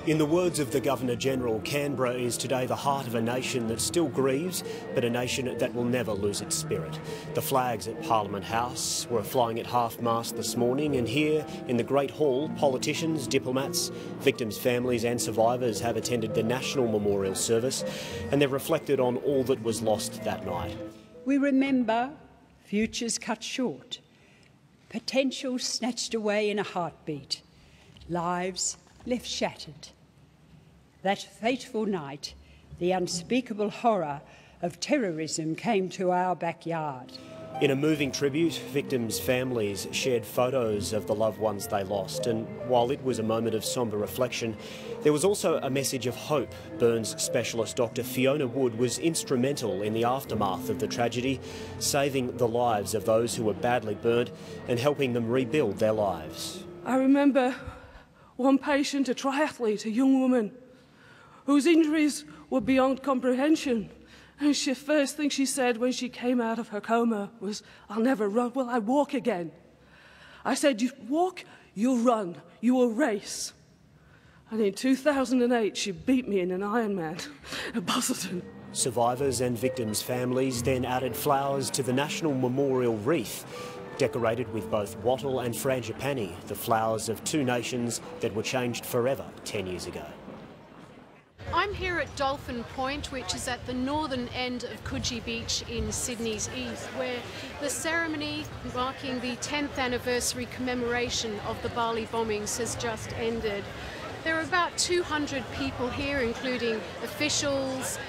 In the words of the Governor-General, Canberra is today the heart of a nation that still grieves, but a nation that will never lose its spirit. The flags at Parliament House were flying at half-mast this morning, and here in the Great Hall, politicians, diplomats, victims' families and survivors have attended the National Memorial Service, and they've reflected on all that was lost that night. We remember futures cut short, potential snatched away in a heartbeat, lives left shattered. That fateful night, the unspeakable horror of terrorism came to our backyard. In a moving tribute, victims' families shared photos of the loved ones they lost, and while it was a moment of sombre reflection, there was also a message of hope. Burns specialist Dr. Fiona Wood was instrumental in the aftermath of the tragedy, saving the lives of those who were badly burnt and helping them rebuild their lives. I remember one patient, a triathlete, a young woman, whose injuries were beyond comprehension. And the first thing she said when she came out of her coma was, "I'll never run, will I walk again?" I said, "You walk, you'll run, you will race." And in 2008, she beat me in an Ironman at Busselton. Survivors and victims' families then added flowers to the National Memorial wreath, decorated with both wattle and frangipani, the flowers of two nations that were changed forever 10 years ago. I'm here at Dolphin Point, which is at the northern end of Coogee Beach in Sydney's east, where the ceremony marking the 10th anniversary commemoration of the Bali bombings has just ended. There are about 200 people here, including officials,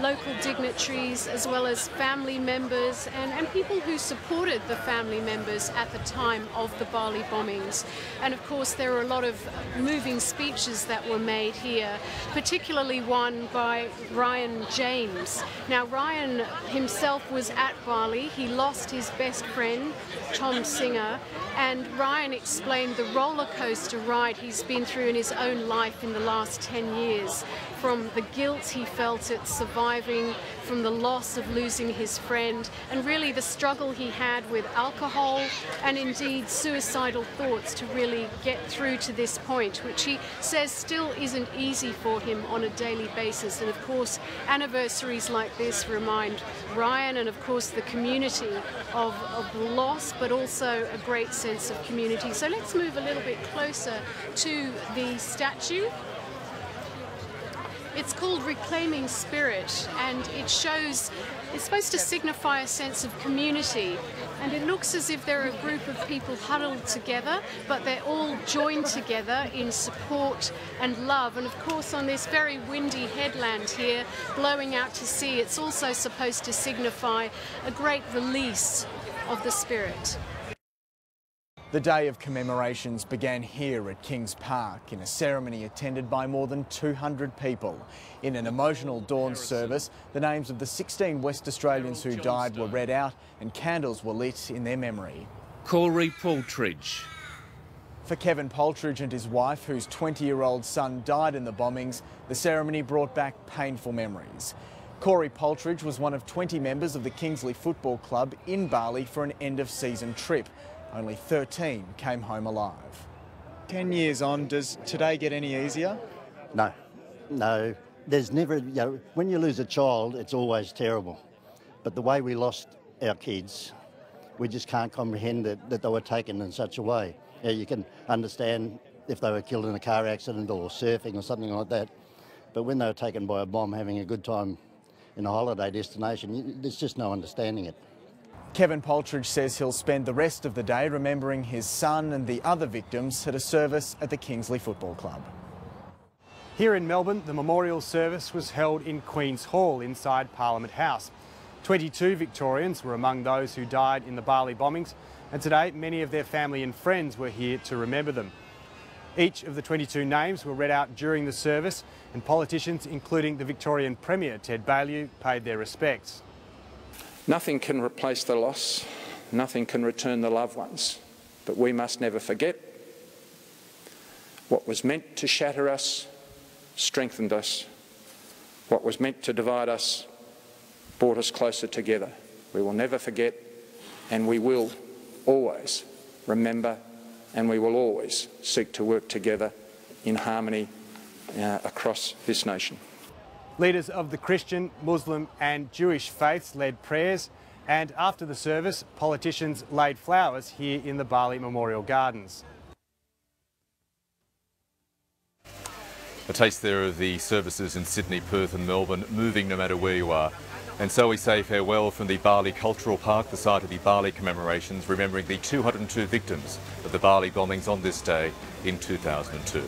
local dignitaries, as well as family members and people who supported the family members at the time of the Bali bombings. And of course there are a lot of moving speeches that were made here, particularly one by Ryan James. Now Ryan himself was at Bali. He lost his best friend, Tom Singer, and Ryan explained the roller coaster ride he's been through in his own life in the last 10 years, from the guilt he felt at surviving, from the loss of losing his friend, and really the struggle he had with alcohol and indeed suicidal thoughts to really get through to this point, which he says still isn't easy for him on a daily basis. And of course anniversaries like this remind Ryan and of course the community of loss, but also a great sense of community. So let's move a little bit closer to the statue. It's called Reclaiming Spirit, and it shows, it's supposed to signify a sense of community, and it looks as if they're a group of people huddled together, but they're all joined together in support and love. And of course on this very windy headland here, blowing out to sea, it's also supposed to signify a great release of the spirit. The day of commemorations began here at Kings Park in a ceremony attended by more than 200 people. In an emotional dawn service, the names of the 16 West Australians who died were read out and candles were lit in their memory. Corey Paltridge. For Kevin Paltridge and his wife, whose 20-year-old son died in the bombings, the ceremony brought back painful memories. Corey Paltridge was one of 20 members of the Kingsley Football Club in Bali for an end-of-season trip. Only 13 came home alive. 10 years on, does today get any easier? No. There's never, when you lose a child, it's always terrible. But the way we lost our kids, we just can't comprehend that they were taken in such a way. You can understand if they were killed in a car accident or surfing or something like that. But when they were taken by a bomb having a good time in a holiday destination, there's just no understanding it. Kevin Paltridge says he'll spend the rest of the day remembering his son and the other victims at a service at the Kingsley Football Club. Here in Melbourne, the memorial service was held in Queen's Hall inside Parliament House. 22 Victorians were among those who died in the Bali bombings, and today many of their family and friends were here to remember them. Each of the 22 names were read out during the service, and politicians, including the Victorian Premier Ted Baillieu, paid their respects. Nothing can replace the loss, nothing can return the loved ones, but we must never forget what was meant to shatter us strengthened us. What was meant to divide us brought us closer together. We will never forget, and we will always remember, and we will always seek to work together in harmony across this nation. Leaders of the Christian, Muslim and Jewish faiths led prayers, and after the service, politicians laid flowers here in the Bali Memorial Gardens. A taste there of the services in Sydney, Perth and Melbourne, moving no matter where you are. And so we say farewell from the Bali Cultural Park, the site of the Bali commemorations, remembering the 202 victims of the Bali bombings on this day in 2002.